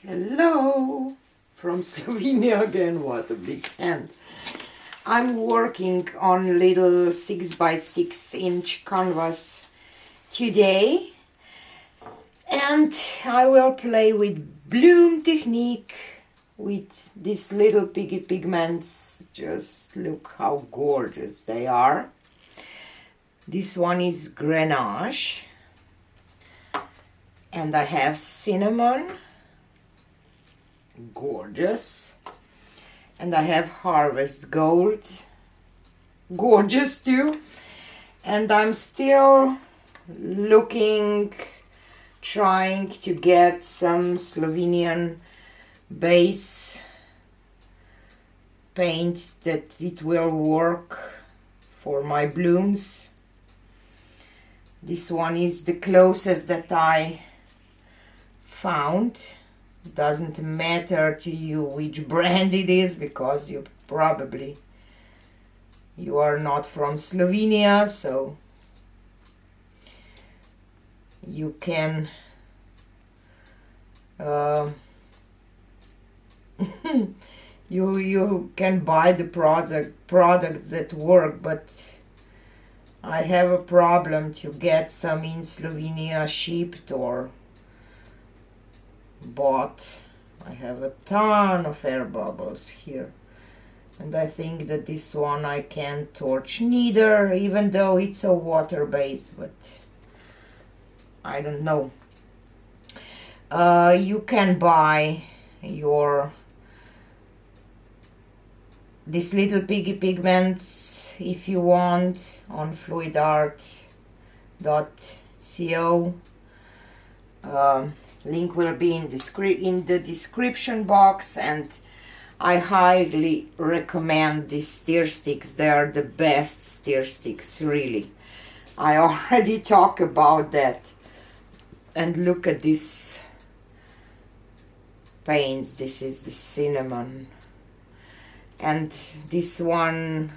Hello from Slovenia again. What a big hand. I'm working on little 6 by 6 inch canvas today, and I will play with bloom technique with these little piggy pigments. Just look how gorgeous they are. This one is Grenache, and I have cinnamon, gorgeous, and I have Harvest Gold, gorgeous too, and I'm still looking, trying to get some Slovenian base paint that it will work for my blooms. This one is the closest that I found. Doesn't matter to you which brand it is, because you are not from Slovenia, so you can you can buy the products that work, but I have a problem to get some in Slovenia shipped or bought. I have a ton of air bubbles here, and I think that this one I can't torch neither, even though it's a water-based, but I don't know. You can buy these little piggy pigments if you want on fluidart.co. Link will be in the description box, and I highly recommend these stir sticks. They are the best stir sticks, really. I already talked about that. And look at these paints. This is the cinnamon, and this one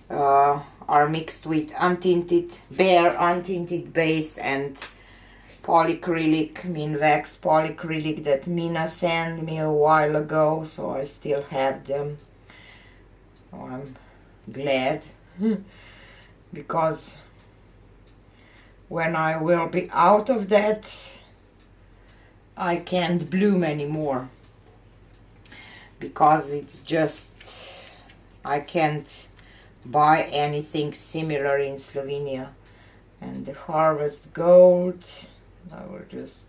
are mixed with bare untinted base and polycrilic, Minwax polycrilic that Mina sent me a while ago, so I still have them. So I'm glad because when I will be out of that, I can't bloom anymore, because it's just, I can't buy anything similar in Slovenia. And the Harvest Gold, I will just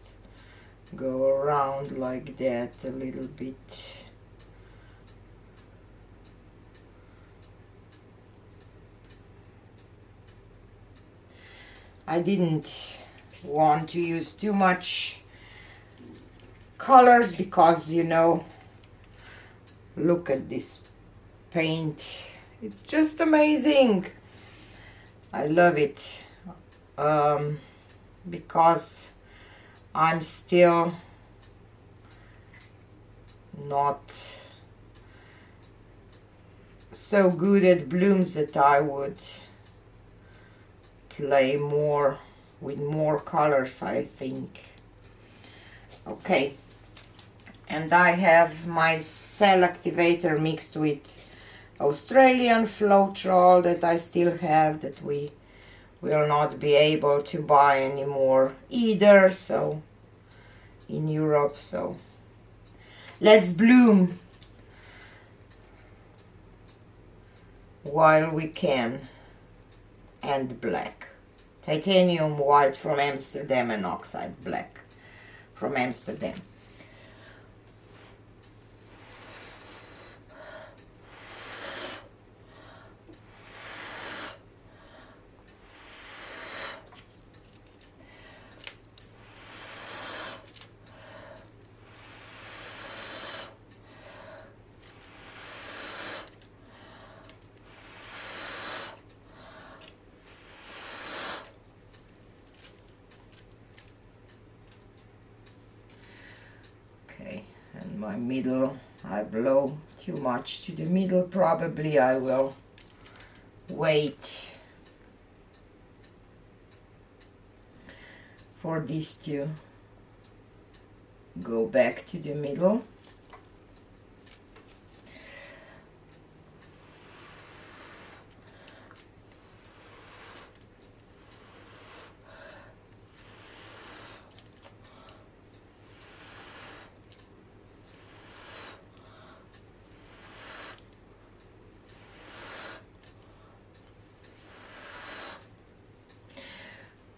go around like that a little bit. I didn't want to use too much colors because, you know, look at this paint. It's just amazing. I love it. Because I'm still not so good at blooms that I would play more with more colors, I think. Okay, and I have my cell activator mixed with Australian Floetrol that I still have, that we will not be able to buy anymore either, so in Europe. So let's bloom while we can. And black, titanium white from Amsterdam and Oxide black from Amsterdam. My middle, I blow too much to the middle. Probably I will wait for these two go back to the middle.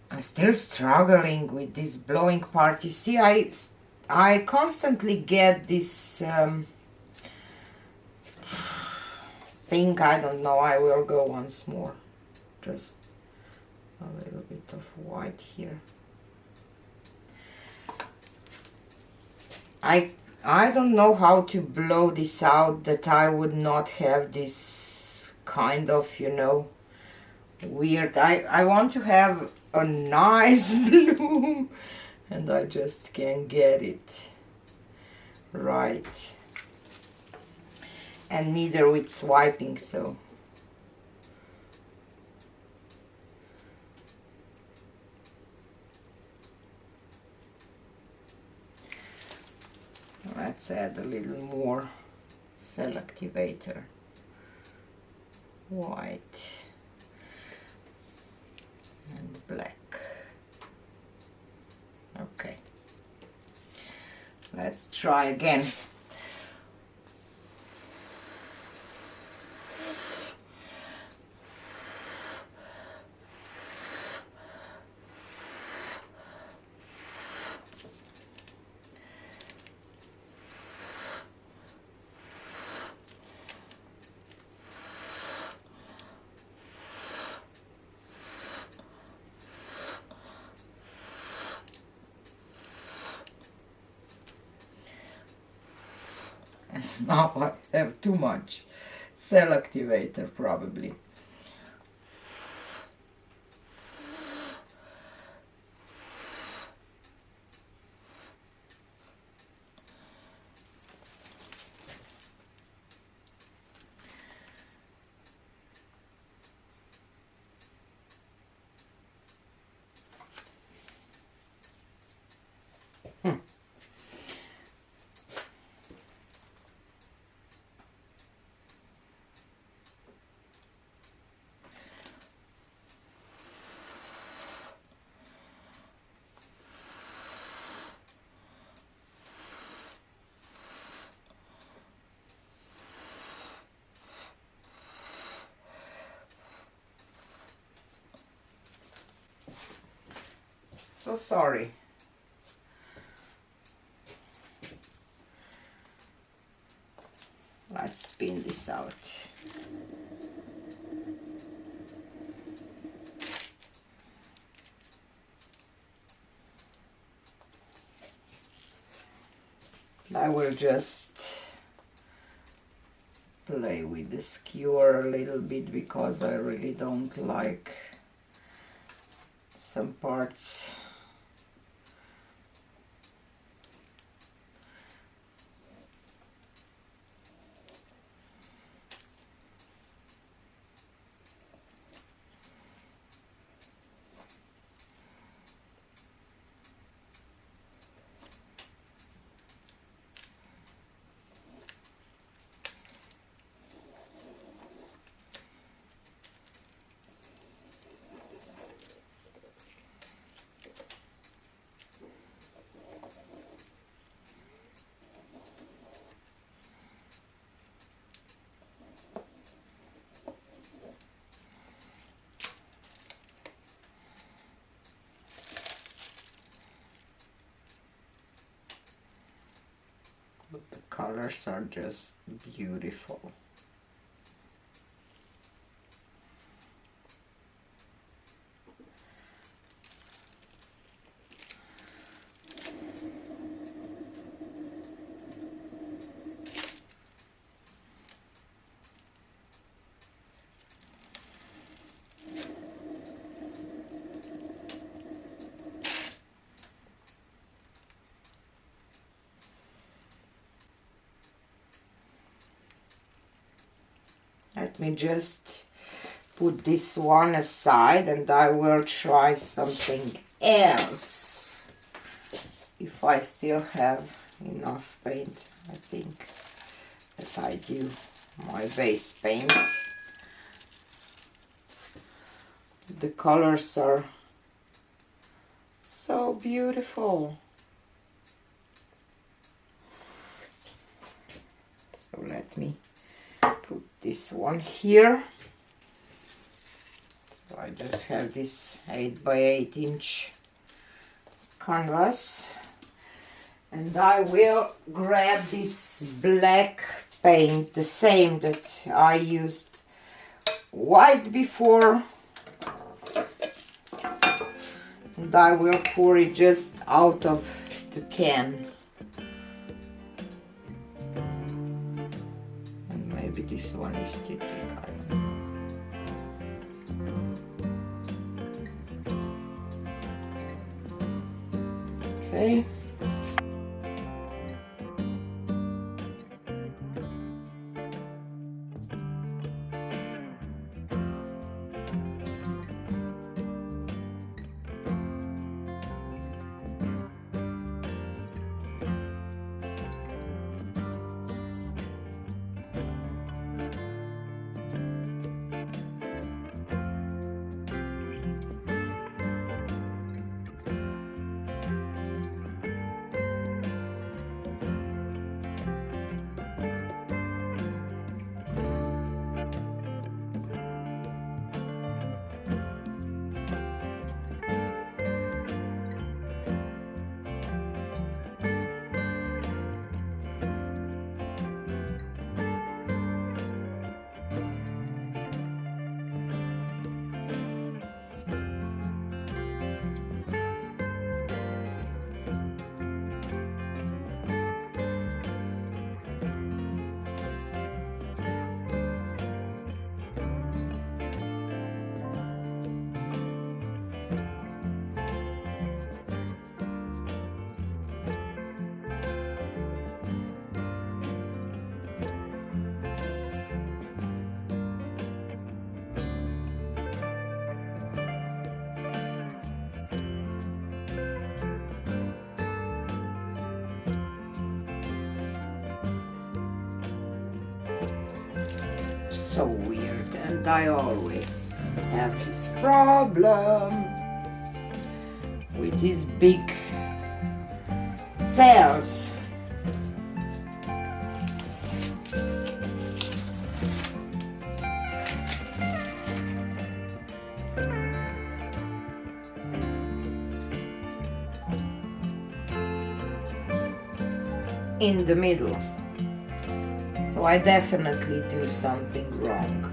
I'm still struggling with this blowing part. You see, I constantly get this thing. I don't know. I will go once more. Just a little bit of white here. I don't know how to blow this out that I would not have this kind of, you know, weird. I want to have a nice bloom and I just can't get it right, and neither with swiping. So let's add a little more cell activator white and black. Okay, let's try again. Now I have too much cell activator probably. So sorry. Let's spin this out. I will just play with the skewer a little bit because I really don't like some parts. But the colors are just beautiful. Let me just put this one aside and I will try something else. If I still have enough paint, I think, that I do my base paint. The colors are so beautiful. So let me put this one here. So I just have this 8 by 8 inch canvas, and I will grab this black paint, the same that I used white before, and I will pour it just out of the can. And maybe this one is too thick, I don't know. Okay. So weird, and I always have this problem with these big cells. In the middle. So I definitely do something wrong.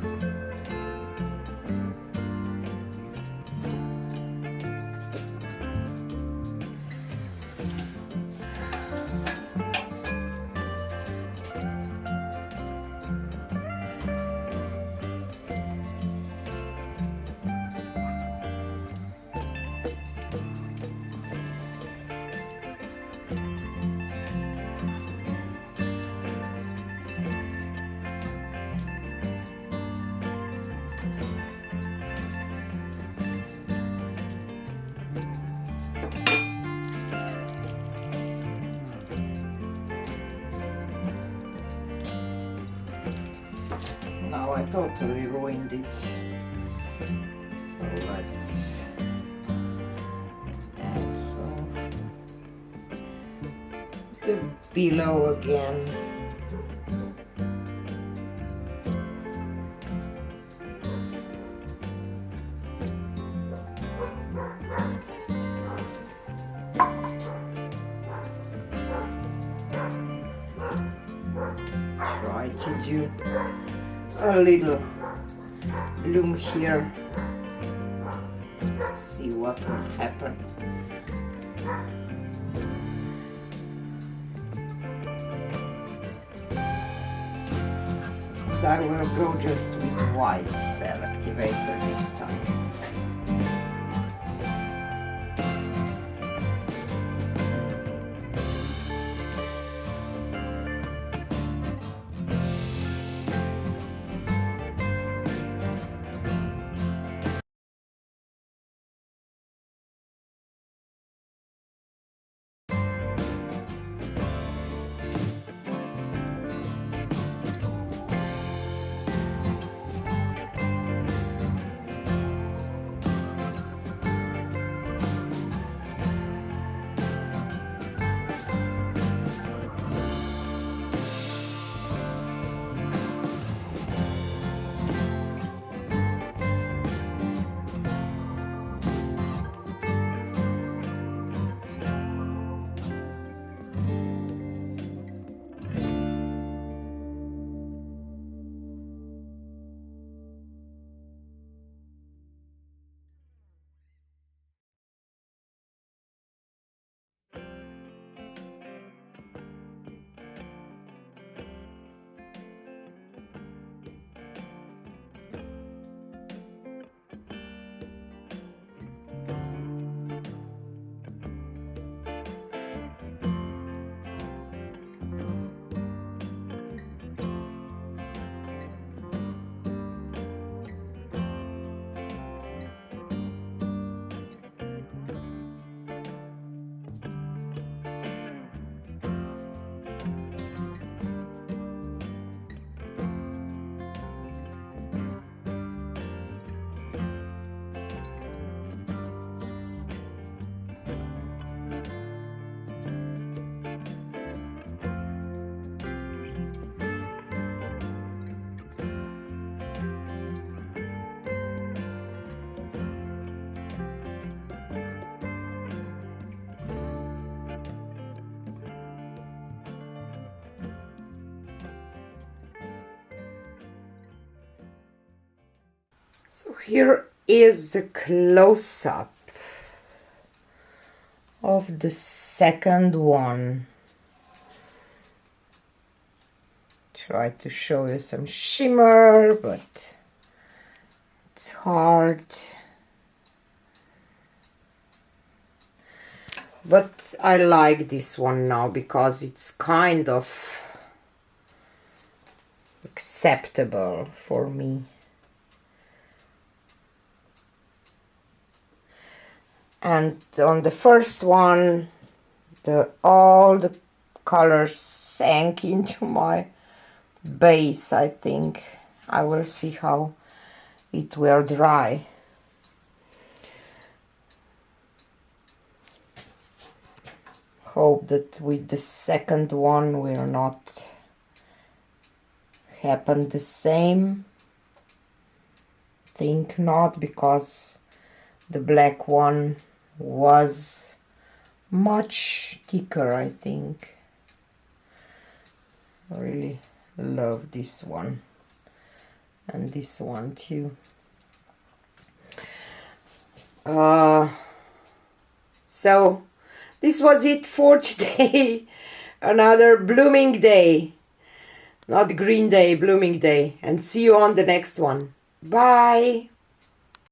Now I totally ruined it. So let's add some the below again. Try to do a little bloom here. See what will happen. I will go just with white cell activator this time. So here is a close-up of the second one. Try to show you some shimmer, but it's hard. But I like this one now because it's kind of acceptable for me. And on the first one, all the colors sank into my base, I think. I will see how it will dry. Hope that with the second one will not happen the same. Think not, because the black one was much thicker, I think. I really love this one and this one too. So this was it for today. Another blooming day. Not green day, blooming day. And see you on the next one. Bye.